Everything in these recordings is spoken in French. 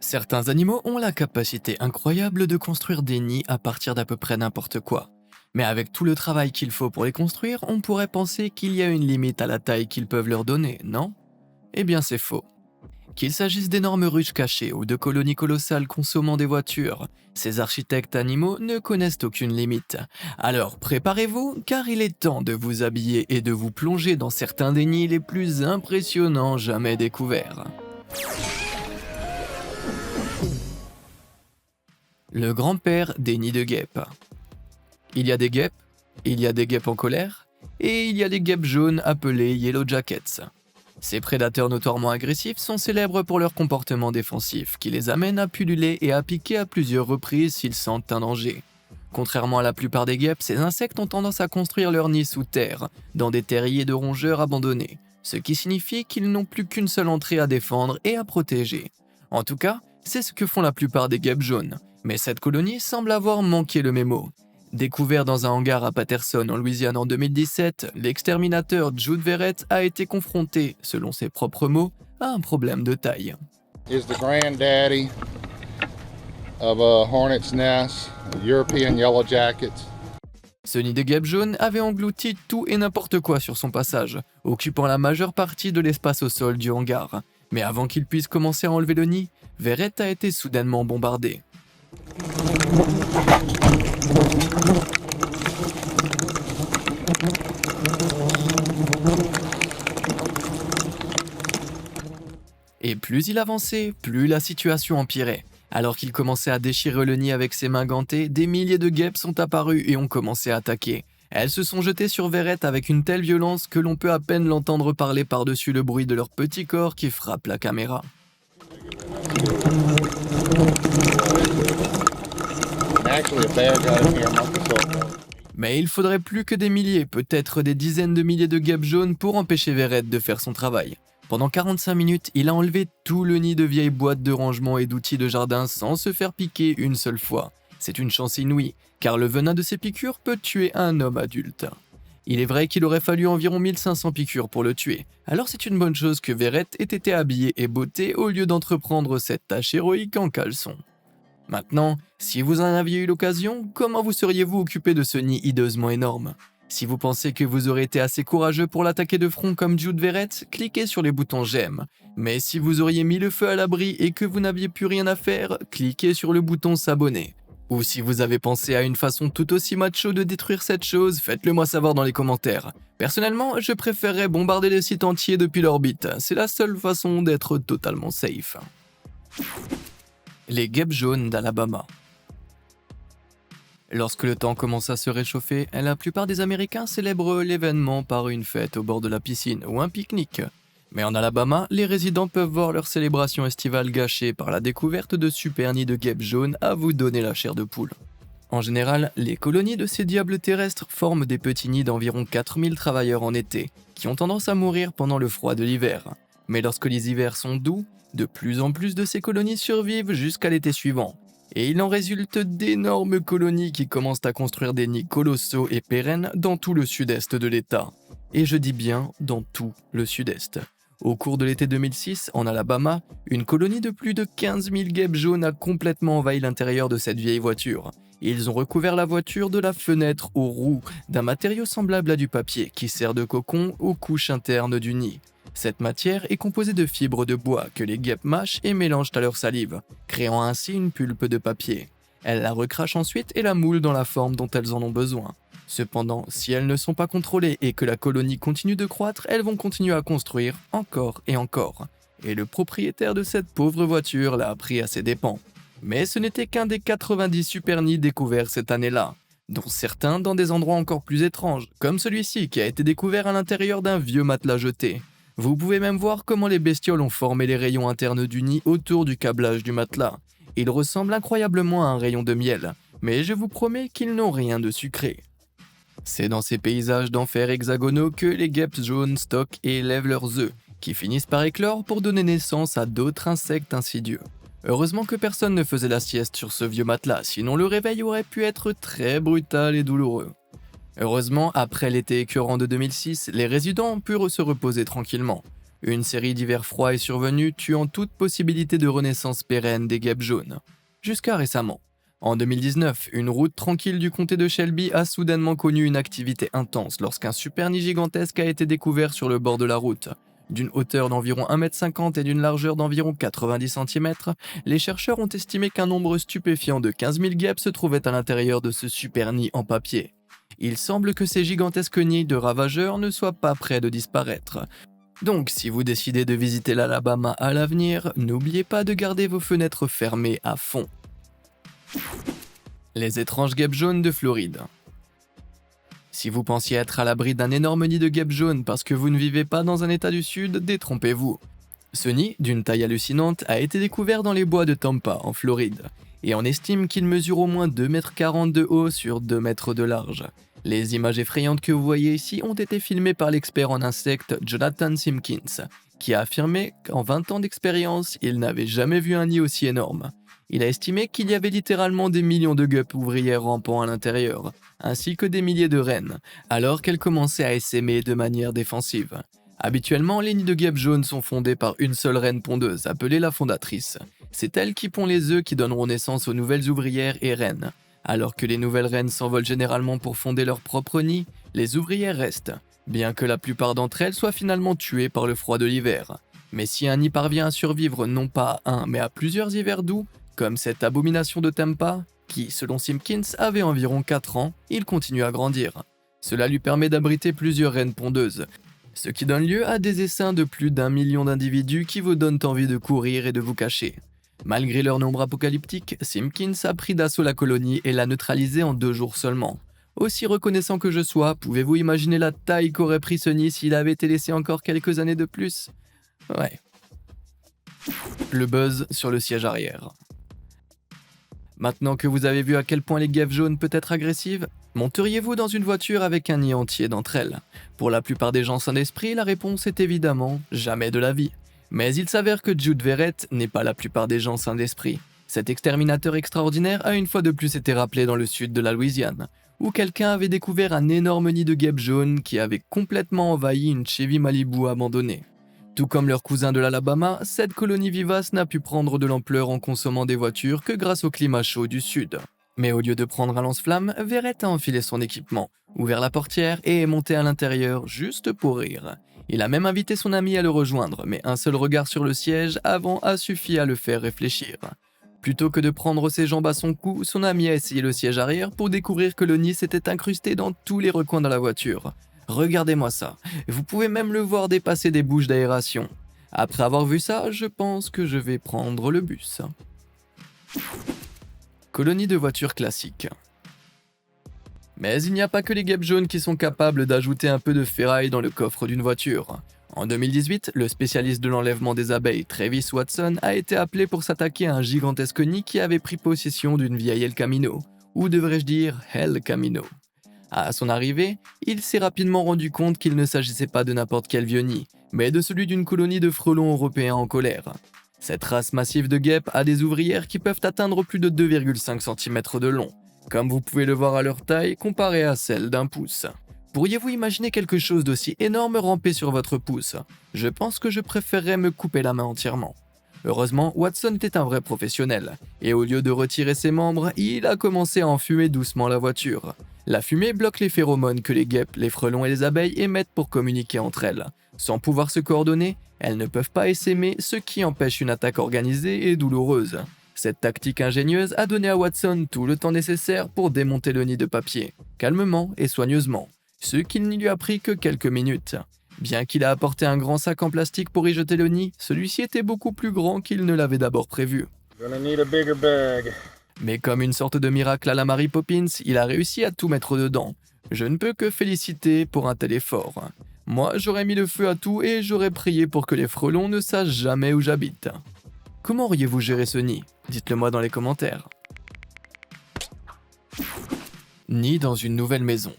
Certains animaux ont la capacité incroyable de construire des nids à partir d'à peu près n'importe quoi. Mais avec tout le travail qu'il faut pour les construire, on pourrait penser qu'il y a une limite à la taille qu'ils peuvent leur donner, non? Eh bien c'est faux. Qu'il s'agisse d'énormes ruches cachées ou de colonies colossales consommant des voitures, ces architectes animaux ne connaissent aucune limite. Alors préparez-vous, car il est temps de vous habiller et de vous plonger dans certains des nids les plus impressionnants jamais découverts. Le grand-père des nids de guêpes. Il y a des guêpes, il y a des guêpes en colère, et il y a les guêpes jaunes appelées Yellow Jackets. Ces prédateurs notoirement agressifs sont célèbres pour leur comportement défensif, qui les amène à pulluler et à piquer à plusieurs reprises s'ils sentent un danger. Contrairement à la plupart des guêpes, ces insectes ont tendance à construire leur nid sous terre, dans des terriers de rongeurs abandonnés, ce qui signifie qu'ils n'ont plus qu'une seule entrée à défendre et à protéger. En tout cas, c'est ce que font la plupart des guêpes jaunes, mais cette colonie semble avoir manqué le mémo. Découvert dans un hangar à Patterson en Louisiane en 2017, l'exterminateur Jude Verrett a été confronté, selon ses propres mots, à un problème de taille. Is the granddaddy of a hornet's nest, European yellow jackets. Ce nid de guêpes jaunes avait englouti tout et n'importe quoi sur son passage, occupant la majeure partie de l'espace au sol du hangar. Mais avant qu'il puisse commencer à enlever le nid, Verrett a été soudainement bombardé. Et plus il avançait, plus la situation empirait. Alors qu'il commençait à déchirer le nid avec ses mains gantées, des milliers de guêpes sont apparues et ont commencé à attaquer. Elles se sont jetées sur Verrett avec une telle violence que l'on peut à peine l'entendre parler par-dessus le bruit de leur petit corps qui frappe la caméra. Mais il faudrait plus que des milliers, peut-être des dizaines de milliers de guêpes jaunes pour empêcher Verrett de faire son travail. Pendant 45 minutes, il a enlevé tout le nid de vieilles boîtes de rangement et d'outils de jardin sans se faire piquer une seule fois. C'est une chance inouïe, car le venin de ces piqûres peut tuer un homme adulte. Il est vrai qu'il aurait fallu environ 1500 piqûres pour le tuer, alors c'est une bonne chose que Verrett ait été habillé et botté au lieu d'entreprendre cette tâche héroïque en caleçon. Maintenant, si vous en aviez eu l'occasion, comment vous seriez-vous occupé de ce nid hideusement énorme ? Si vous pensez que vous aurez été assez courageux pour l'attaquer de front comme Jude Verrett, cliquez sur les boutons j'aime. Mais si vous auriez mis le feu à l'abri et que vous n'aviez plus rien à faire, cliquez sur le bouton s'abonner. Ou si vous avez pensé à une façon tout aussi macho de détruire cette chose, faites-le moi savoir dans les commentaires. Personnellement, je préférerais bombarder les sites entiers depuis l'orbite, c'est la seule façon d'être totalement safe. Les guêpes jaunes d'Alabama. Lorsque le temps commence à se réchauffer, la plupart des Américains célèbrent l'événement par une fête au bord de la piscine ou un pique-nique. Mais en Alabama, les résidents peuvent voir leur célébration estivale gâchée par la découverte de super nids de guêpes jaunes à vous donner la chair de poule. En général, les colonies de ces diables terrestres forment des petits nids d'environ 4000 travailleurs en été, qui ont tendance à mourir pendant le froid de l'hiver. Mais lorsque les hivers sont doux, de plus en plus de ces colonies survivent jusqu'à l'été suivant. Et il en résulte d'énormes colonies qui commencent à construire des nids colossaux et pérennes dans tout le sud-est de l'État. Et je dis bien dans tout le sud-est. Au cours de l'été 2006, en Alabama, une colonie de plus de 15 000 guêpes jaunes a complètement envahi l'intérieur de cette vieille voiture. Ils ont recouvert la voiture de la fenêtre aux roues d'un matériau semblable à du papier qui sert de cocon aux couches internes du nid. Cette matière est composée de fibres de bois que les guêpes mâchent et mélangent à leur salive, créant ainsi une pulpe de papier. Elles la recrachent ensuite et la moulent dans la forme dont elles en ont besoin. Cependant, si elles ne sont pas contrôlées et que la colonie continue de croître, elles vont continuer à construire encore et encore. Et le propriétaire de cette pauvre voiture l'a appris à ses dépens. Mais ce n'était qu'un des 90 super nids découverts cette année-là, dont certains dans des endroits encore plus étranges, comme celui-ci qui a été découvert à l'intérieur d'un vieux matelas jeté. Vous pouvez même voir comment les bestioles ont formé les rayons internes du nid autour du câblage du matelas. Il ressemble incroyablement à un rayon de miel, mais je vous promets qu'ils n'ont rien de sucré. C'est dans ces paysages d'enfer hexagonaux que les guêpes jaunes stockent et élèvent leurs œufs, qui finissent par éclore pour donner naissance à d'autres insectes insidieux. Heureusement que personne ne faisait la sieste sur ce vieux matelas, sinon le réveil aurait pu être très brutal et douloureux. Heureusement, après l'été écœurant de 2006, les résidents ont pu se reposer tranquillement. Une série d'hivers froids est survenue, tuant toute possibilité de renaissance pérenne des guêpes jaunes. Jusqu'à récemment. En 2019, une route tranquille du comté de Shelby a soudainement connu une activité intense lorsqu'un super nid gigantesque a été découvert sur le bord de la route. D'une hauteur d'environ 1,50 m et d'une largeur d'environ 90 cm, les chercheurs ont estimé qu'un nombre stupéfiant de 15 000 guêpes se trouvait à l'intérieur de ce super nid en papier. Il semble que ces gigantesques nids de ravageurs ne soient pas près de disparaître. Donc, si vous décidez de visiter l'Alabama à l'avenir, n'oubliez pas de garder vos fenêtres fermées à fond. Les étranges guêpes jaunes de Floride. Si vous pensiez être à l'abri d'un énorme nid de guêpes jaunes parce que vous ne vivez pas dans un état du sud, détrompez-vous. Ce nid, d'une taille hallucinante, a été découvert dans les bois de Tampa, en Floride, et on estime qu'il mesure au moins 2,40 m de haut sur 2 mètres de large. Les images effrayantes que vous voyez ici ont été filmées par l'expert en insectes Jonathan Simpkins, qui a affirmé qu'en 20 ans d'expérience, il n'avait jamais vu un nid aussi énorme. Il a estimé qu'il y avait littéralement des millions de guêpes ouvrières rampant à l'intérieur, ainsi que des milliers de reines, alors qu'elles commençaient à essaimer de manière défensive. Habituellement, les nids de guêpes jaunes sont fondés par une seule reine pondeuse, appelée la fondatrice. C'est elle qui pond les œufs qui donneront naissance aux nouvelles ouvrières et reines. Alors que les nouvelles reines s'envolent généralement pour fonder leur propre nid, les ouvrières restent, bien que la plupart d'entre elles soient finalement tuées par le froid de l'hiver. Mais si un nid parvient à survivre non pas à un mais à plusieurs hivers doux, comme cette abomination de Tampa, qui, selon Simpkins, avait environ 4 ans, il continue à grandir. Cela lui permet d'abriter plusieurs reines pondeuses, ce qui donne lieu à des essaims de plus d'1 million d'individus qui vous donnent envie de courir et de vous cacher. Malgré leur nombre apocalyptique, Simpkins a pris d'assaut la colonie et l'a neutralisée en 2 jours seulement. Aussi reconnaissant que je sois, pouvez-vous imaginer la taille qu'aurait pris ce nid s'il avait été laissé encore quelques années de plus? Ouais. Le buzz sur le siège arrière. Maintenant que vous avez vu à quel point les guêpes jaunes peuvent être agressives, monteriez-vous dans une voiture avec un nid entier d'entre elles? Pour la plupart des gens sains d'esprit, la réponse est évidemment jamais de la vie. Mais il s'avère que Jude Verrett n'est pas la plupart des gens sains d'esprit. Cet exterminateur extraordinaire a une fois de plus été rappelé dans le sud de la Louisiane, où quelqu'un avait découvert un énorme nid de guêpes jaunes qui avait complètement envahi une Chevy Malibu abandonnée. Tout comme leur cousin de l'Alabama, cette colonie vivace n'a pu prendre de l'ampleur en consommant des voitures que grâce au climat chaud du sud. Mais au lieu de prendre un lance-flamme, Verrett a enfilé son équipement, ouvert la portière et est monté à l'intérieur juste pour rire. Il a même invité son ami à le rejoindre, mais un seul regard sur le siège avant a suffi à le faire réfléchir. Plutôt que de prendre ses jambes à son cou, son ami a essayé le siège arrière pour découvrir que le nid s'était incrusté dans tous les recoins de la voiture. Regardez-moi ça, vous pouvez même le voir dépasser des bouches d'aération. Après avoir vu ça, je pense que je vais prendre le bus. Colonie de voitures classique. Mais il n'y a pas que les guêpes jaunes qui sont capables d'ajouter un peu de ferraille dans le coffre d'une voiture. En 2018, le spécialiste de l'enlèvement des abeilles Travis Watson a été appelé pour s'attaquer à un gigantesque nid qui avait pris possession d'une vieille El Camino, ou devrais-je dire El Camino. À son arrivée, il s'est rapidement rendu compte qu'il ne s'agissait pas de n'importe quel vieux nid, mais de celui d'une colonie de frelons européens en colère. Cette race massive de guêpes a des ouvrières qui peuvent atteindre plus de 2,5 cm de long, comme vous pouvez le voir à leur taille comparée à celle d'un pouce. Pourriez-vous imaginer quelque chose d'aussi énorme ramper sur votre pouce? Je pense que je préférerais me couper la main entièrement. Heureusement, Watson était un vrai professionnel, et au lieu de retirer ses membres, il a commencé à enfumer doucement la voiture. La fumée bloque les phéromones que les guêpes, les frelons et les abeilles émettent pour communiquer entre elles. Sans pouvoir se coordonner, elles ne peuvent pas essaimer, ce qui empêche une attaque organisée et douloureuse. Cette tactique ingénieuse a donné à Watson tout le temps nécessaire pour démonter le nid de papier, calmement et soigneusement, ce qui ne lui a pris que quelques minutes. Bien qu'il a apporté un grand sac en plastique pour y jeter le nid, celui-ci était beaucoup plus grand qu'il ne l'avait d'abord prévu. Mais comme une sorte de miracle à la Mary Poppins, il a réussi à tout mettre dedans. Je ne peux que féliciter pour un tel effort. Moi, j'aurais mis le feu à tout et j'aurais prié pour que les frelons ne sachent jamais où j'habite. Comment auriez-vous géré ce nid? Dites-le moi dans les commentaires. Nid dans une nouvelle maison.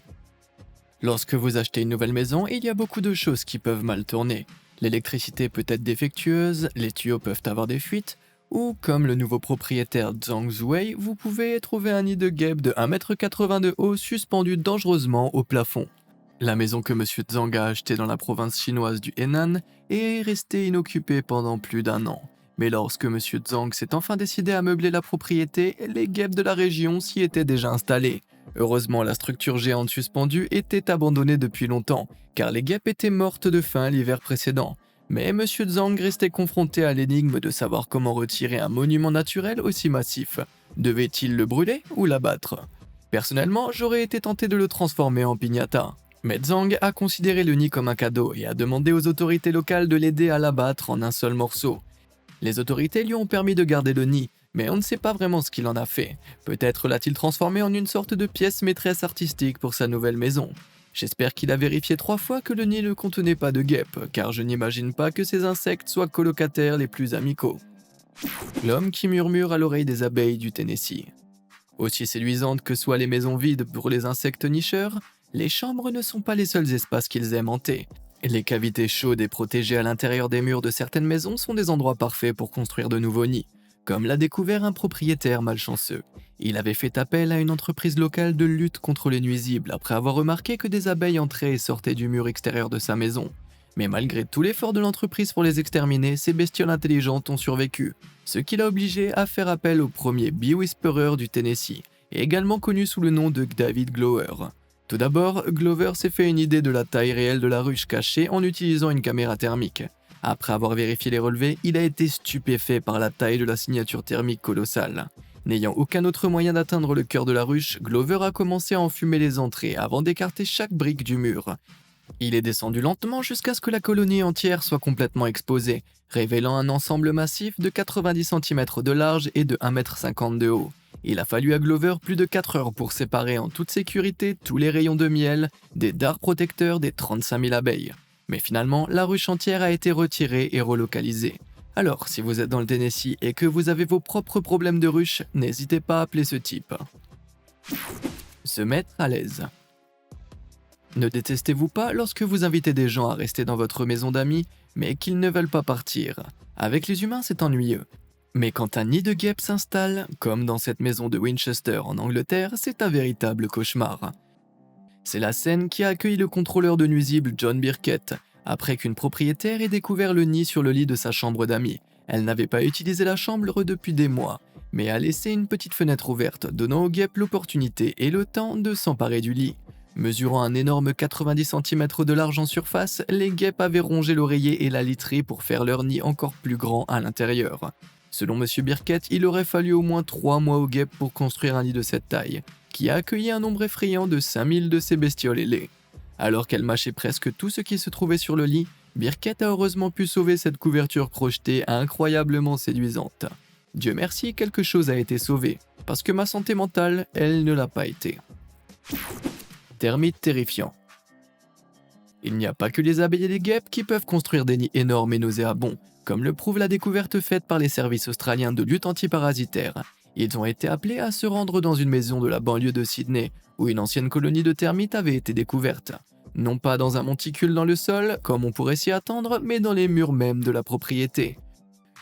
Lorsque vous achetez une nouvelle maison, il y a beaucoup de choses qui peuvent mal tourner. L'électricité peut être défectueuse, les tuyaux peuvent avoir des fuites, ou comme le nouveau propriétaire Zhang Zuwei, vous pouvez trouver un nid de guêpes de 1,80 m de haut suspendu dangereusement au plafond. La maison que Monsieur Zhang a achetée dans la province chinoise du Henan est restée inoccupée pendant plus d'1 an. Mais lorsque Monsieur Zhang s'est enfin décidé à meubler la propriété, les guêpes de la région s'y étaient déjà installés. Heureusement, la structure géante suspendue était abandonnée depuis longtemps, car les guêpes étaient mortes de faim l'hiver précédent. Mais Monsieur Zhang restait confronté à l'énigme de savoir comment retirer un monument naturel aussi massif. Devait-il le brûler ou l'abattre? Personnellement, j'aurais été tenté de le transformer en piñata. Mais Zhang a considéré le nid comme un cadeau et a demandé aux autorités locales de l'aider à l'abattre en un seul morceau. Les autorités lui ont permis de garder le nid, mais on ne sait pas vraiment ce qu'il en a fait. Peut-être l'a-t-il transformé en une sorte de pièce maîtresse artistique pour sa nouvelle maison. J'espère qu'il a vérifié 3 fois que le nid ne contenait pas de guêpes, car je n'imagine pas que ces insectes soient colocataires les plus amicaux. L'homme qui murmure à l'oreille des abeilles du Tennessee. Aussi séduisantes que soient les maisons vides pour les insectes nicheurs, les chambres ne sont pas les seuls espaces qu'ils aiment hanter. Les cavités chaudes et protégées à l'intérieur des murs de certaines maisons sont des endroits parfaits pour construire de nouveaux nids, comme l'a découvert un propriétaire malchanceux. Il avait fait appel à une entreprise locale de lutte contre les nuisibles après avoir remarqué que des abeilles entraient et sortaient du mur extérieur de sa maison. Mais malgré tout l'effort de l'entreprise pour les exterminer, ces bestioles intelligentes ont survécu, ce qui l'a obligé à faire appel au premier Bee Whisperer du Tennessee, et également connu sous le nom de David Glover. Tout d'abord, Glover s'est fait une idée de la taille réelle de la ruche cachée en utilisant une caméra thermique. Après avoir vérifié les relevés, il a été stupéfait par la taille de la signature thermique colossale. N'ayant aucun autre moyen d'atteindre le cœur de la ruche, Glover a commencé à enfumer les entrées avant d'écarter chaque brique du mur. Il est descendu lentement jusqu'à ce que la colonie entière soit complètement exposée, révélant un ensemble massif de 90 cm de large et de 1,50 m de haut. Il a fallu à Glover plus de 4 heures pour séparer en toute sécurité tous les rayons de miel, des dards protecteurs des 35 000 abeilles. Mais finalement, la ruche entière a été retirée et relocalisée. Alors, si vous êtes dans le Tennessee et que vous avez vos propres problèmes de ruche, n'hésitez pas à appeler ce type. Se mettre à l'aise. Ne détestez-vous pas lorsque vous invitez des gens à rester dans votre maison d'amis, mais qu'ils ne veulent pas partir? Avec les humains, c'est ennuyeux. Mais quand un nid de guêpes s'installe, comme dans cette maison de Winchester en Angleterre, c'est un véritable cauchemar. C'est la scène qui a accueilli le contrôleur de nuisibles John Birkett, après qu'une propriétaire ait découvert le nid sur le lit de sa chambre d'amis. Elle n'avait pas utilisé la chambre depuis des mois, mais a laissé une petite fenêtre ouverte, donnant aux guêpes l'opportunité et le temps de s'emparer du lit. Mesurant un énorme 90 cm de large en surface, les guêpes avaient rongé l'oreiller et la literie pour faire leur nid encore plus grand à l'intérieur. Selon M. Birkett, il aurait fallu au moins 3 mois aux guêpes pour construire un nid de cette taille, qui a accueilli un nombre effrayant de 5000 de ces bestioles ailées. Alors qu'elle mâchait presque tout ce qui se trouvait sur le lit, Birkett a heureusement pu sauver cette couverture crochetée incroyablement séduisante. Dieu merci, quelque chose a été sauvé, parce que ma santé mentale, elle ne l'a pas été. Termites terrifiants. Il n'y a pas que les abeilles et les guêpes qui peuvent construire des nids énormes et nauséabonds, comme le prouve la découverte faite par les services australiens de lutte antiparasitaire. Ils ont été appelés à se rendre dans une maison de la banlieue de Sydney, où une ancienne colonie de termites avait été découverte. Non pas dans un monticule dans le sol, comme on pourrait s'y attendre, mais dans les murs même de la propriété.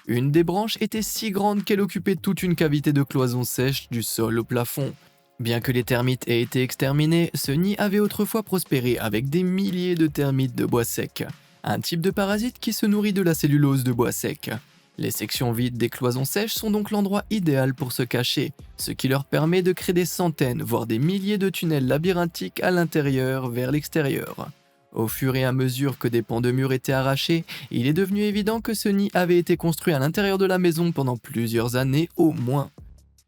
Une des branches était si grande qu'elle occupait toute une cavité de cloison sèche du sol au plafond. Bien que les termites aient été exterminés, ce nid avait autrefois prospéré avec des milliers de termites de bois sec, un type de parasite qui se nourrit de la cellulose de bois sec. Les sections vides des cloisons sèches sont donc l'endroit idéal pour se cacher, ce qui leur permet de créer des centaines, voire des milliers de tunnels labyrinthiques à l'intérieur vers l'extérieur. Au fur et à mesure que des pans de murs étaient arrachés, il est devenu évident que ce nid avait été construit à l'intérieur de la maison pendant plusieurs années au moins.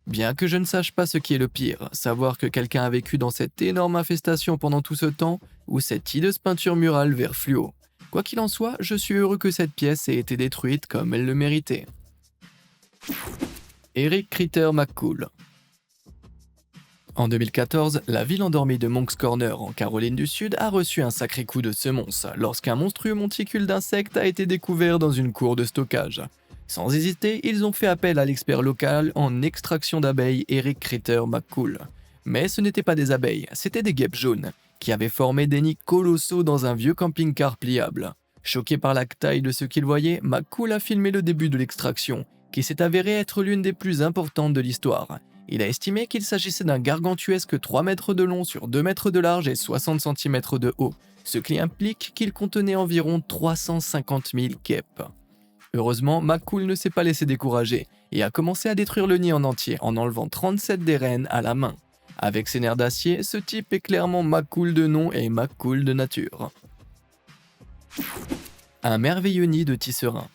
Bien que je ne sache pas ce qui est le pire, savoir que quelqu'un a vécu dans cette énorme infestation pendant tout ce temps, ou cette hideuse peinture murale vert fluo. Quoi qu'il en soit, je suis heureux que cette pièce ait été détruite comme elle le méritait. Eric Critter McCool. En 2014, la ville endormie de Moncks Corner en Caroline du Sud a reçu un sacré coup de semonce lorsqu'un monstrueux monticule d'insectes a été découvert dans une cour de stockage. Sans hésiter, ils ont fait appel à l'expert local en extraction d'abeilles Eric Critter McCool. Mais ce n'étaient pas des abeilles, c'étaient des guêpes jaunes, qui avaient formé des nids colossaux dans un vieux camping-car pliable. Choqué par la taille de ce qu'il voyait, McCool a filmé le début de l'extraction, qui s'est avérée être l'une des plus importantes de l'histoire. Il a estimé qu'il s'agissait d'un gargantuesque 3 mètres de long sur 2 mètres de large et 60 cm de haut, ce qui implique qu'il contenait environ 350 000 guêpes. Heureusement, McCool ne s'est pas laissé décourager et a commencé à détruire le nid en entier en enlevant 37 des reines à la main. Avec ses nerfs d'acier, ce type est clairement McCool de nom et McCool de nature. Un merveilleux nid de tisserins.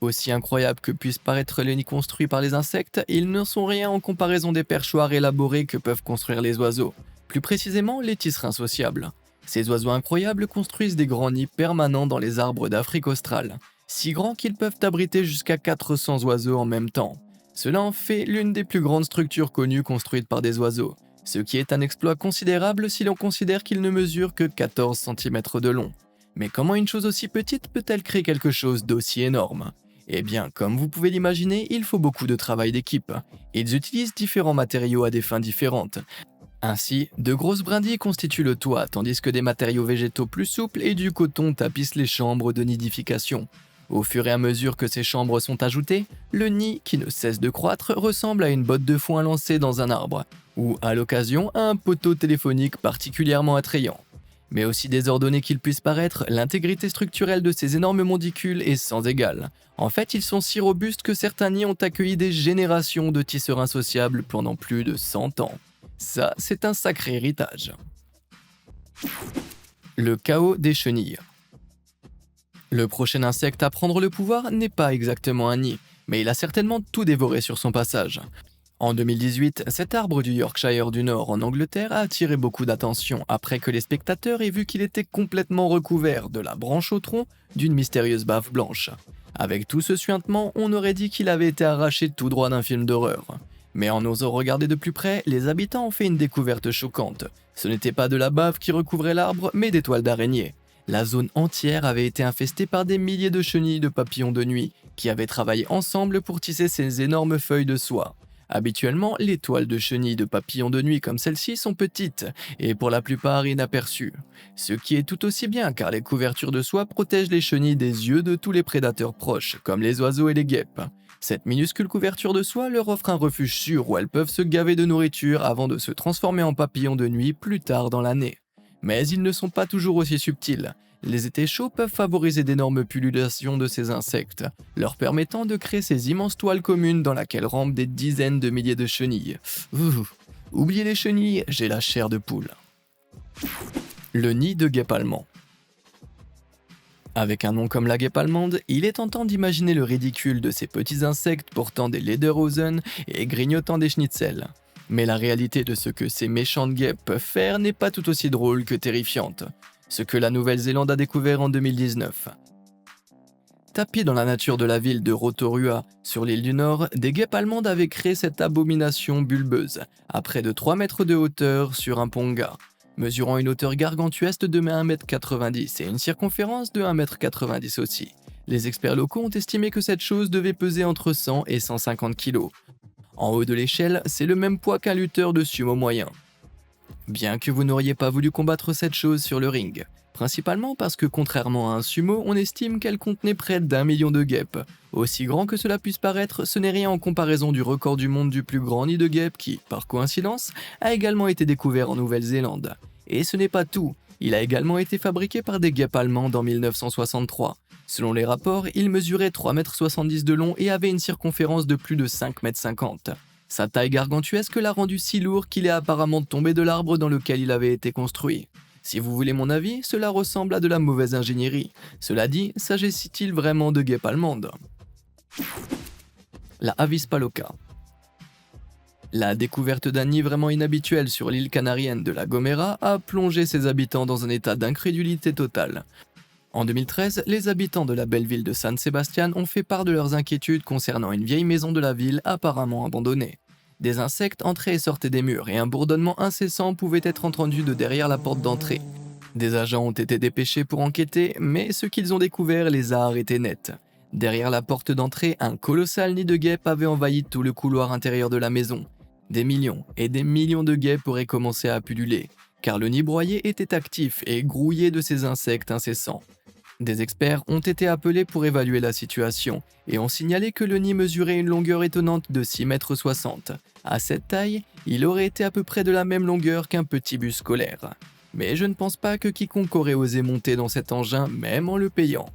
Aussi incroyable que puissent paraître les nids construits par les insectes, ils ne sont rien en comparaison des perchoirs élaborés que peuvent construire les oiseaux. Plus précisément, les tisserins sociables. Ces oiseaux incroyables construisent des grands nids permanents dans les arbres d'Afrique australe, si grands qu'ils peuvent abriter jusqu'à 400 oiseaux en même temps. Cela en fait l'une des plus grandes structures connues construites par des oiseaux, ce qui est un exploit considérable si l'on considère qu'ils ne mesurent que 14 cm de long. Mais comment une chose aussi petite peut-elle créer quelque chose d'aussi énorme ? Eh bien, comme vous pouvez l'imaginer, il faut beaucoup de travail d'équipe. Ils utilisent différents matériaux à des fins différentes. Ainsi, de grosses brindilles constituent le toit, tandis que des matériaux végétaux plus souples et du coton tapissent les chambres de nidification. Au fur et à mesure que ces chambres sont ajoutées, le nid, qui ne cesse de croître, ressemble à une botte de foin lancée dans un arbre, ou à l'occasion à un poteau téléphonique particulièrement attrayant. Mais aussi désordonné qu'il puisse paraître, l'intégrité structurelle de ces énormes monticules est sans égale. En fait, ils sont si robustes que certains nids ont accueilli des générations de tisserins sociables pendant plus de 100 ans. Ça, c'est un sacré héritage. Le chaos des chenilles. Le prochain insecte à prendre le pouvoir n'est pas exactement un nid, mais il a certainement tout dévoré sur son passage. En 2018, cet arbre du Yorkshire du Nord en Angleterre a attiré beaucoup d'attention après que les spectateurs aient vu qu'il était complètement recouvert de la branche au tronc d'une mystérieuse bave blanche. Avec tout ce suintement, on aurait dit qu'il avait été arraché tout droit d'un film d'horreur. Mais en osant regarder de plus près, les habitants ont fait une découverte choquante. Ce n'était pas de la bave qui recouvrait l'arbre, mais des toiles d'araignée. La zone entière avait été infestée par des milliers de chenilles de papillons de nuit, qui avaient travaillé ensemble pour tisser ces énormes feuilles de soie. Habituellement, les toiles de chenilles de papillons de nuit comme celle-ci sont petites et pour la plupart inaperçues. Ce qui est tout aussi bien car les couvertures de soie protègent les chenilles des yeux de tous les prédateurs proches, comme les oiseaux et les guêpes. Cette minuscule couverture de soie leur offre un refuge sûr où elles peuvent se gaver de nourriture avant de se transformer en papillons de nuit plus tard dans l'année. Mais ils ne sont pas toujours aussi subtils. Les étés chauds peuvent favoriser d'énormes pullulations de ces insectes, leur permettant de créer ces immenses toiles communes dans lesquelles rampent des dizaines de milliers de chenilles. Oubliez les chenilles, j'ai la chair de poule. Le nid de guêpe allemand. Avec un nom comme la guêpe allemande, il est tentant d'imaginer le ridicule de ces petits insectes portant des lederhosen et grignotant des schnitzels. Mais la réalité de ce que ces méchantes guêpes peuvent faire n'est pas tout aussi drôle que terrifiante. Ce que la Nouvelle-Zélande a découvert en 2019. Tapis dans la nature de la ville de Rotorua, sur l'île du Nord, des guêpes allemandes avaient créé cette abomination bulbeuse, à près de 3 mètres de hauteur sur un ponga, mesurant une hauteur gargantuesque de 1,90 m et une circonférence de 1,90 m aussi. Les experts locaux ont estimé que cette chose devait peser entre 100 et 150 kg. En haut de l'échelle, c'est le même poids qu'un lutteur de sumo moyen. Bien que vous n'auriez pas voulu combattre cette chose sur le ring, principalement parce que contrairement à un sumo, on estime qu'elle contenait près d'1 million de guêpes. Aussi grand que cela puisse paraître, ce n'est rien en comparaison du record du monde du plus grand nid de guêpes qui, par coïncidence, a également été découvert en Nouvelle-Zélande. Et ce n'est pas tout, il a également été fabriqué par des guêpes allemandes en 1963. Selon les rapports, il mesurait 3,70 m de long et avait une circonférence de plus de 5,50 m. Sa taille gargantuesque l'a rendu si lourd qu'il est apparemment tombé de l'arbre dans lequel il avait été construit. Si vous voulez mon avis, cela ressemble à de la mauvaise ingénierie. Cela dit, s'agit-il vraiment de guêpes allemandes ? La Avispa loca. La découverte d'un nid vraiment inhabituel sur l'île canarienne de La Gomera a plongé ses habitants dans un état d'incrédulité totale. En 2013, les habitants de la belle ville de San Sebastián ont fait part de leurs inquiétudes concernant une vieille maison de la ville apparemment abandonnée. Des insectes entraient et sortaient des murs et un bourdonnement incessant pouvait être entendu de derrière la porte d'entrée. Des agents ont été dépêchés pour enquêter, mais ce qu'ils ont découvert les a arrêtés net. Derrière la porte d'entrée, un colossal nid de guêpes avait envahi tout le couloir intérieur de la maison. Des millions et des millions de guêpes auraient commencé à pulluler, car le nid broyé était actif et grouillé de ces insectes incessants. Des experts ont été appelés pour évaluer la situation et ont signalé que le nid mesurait une longueur étonnante de 6,60 m. À cette taille, il aurait été à peu près de la même longueur qu'un petit bus scolaire. Mais je ne pense pas que quiconque aurait osé monter dans cet engin, même en le payant.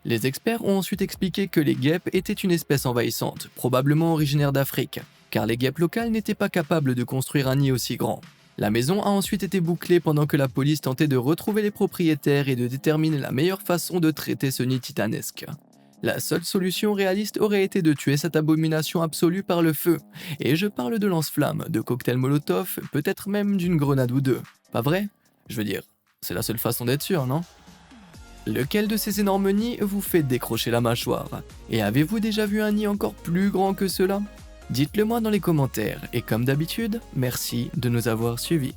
Les experts ont ensuite expliqué que les guêpes étaient une espèce envahissante, probablement originaire d'Afrique, car les guêpes locales n'étaient pas capables de construire un nid aussi grand. La maison a ensuite été bouclée pendant que la police tentait de retrouver les propriétaires et de déterminer la meilleure façon de traiter ce nid titanesque. La seule solution réaliste aurait été de tuer cette abomination absolue par le feu, et je parle de lance-flammes, de cocktails Molotov, peut-être même d'une grenade ou deux. Pas vrai? Je veux dire, c'est la seule façon d'être sûr, non? Lequel de ces énormes nids vous fait décrocher la mâchoire? Et avez-vous déjà vu un nid encore plus grand que cela? Dites-le moi dans les commentaires, et comme d'habitude, merci de nous avoir suivis.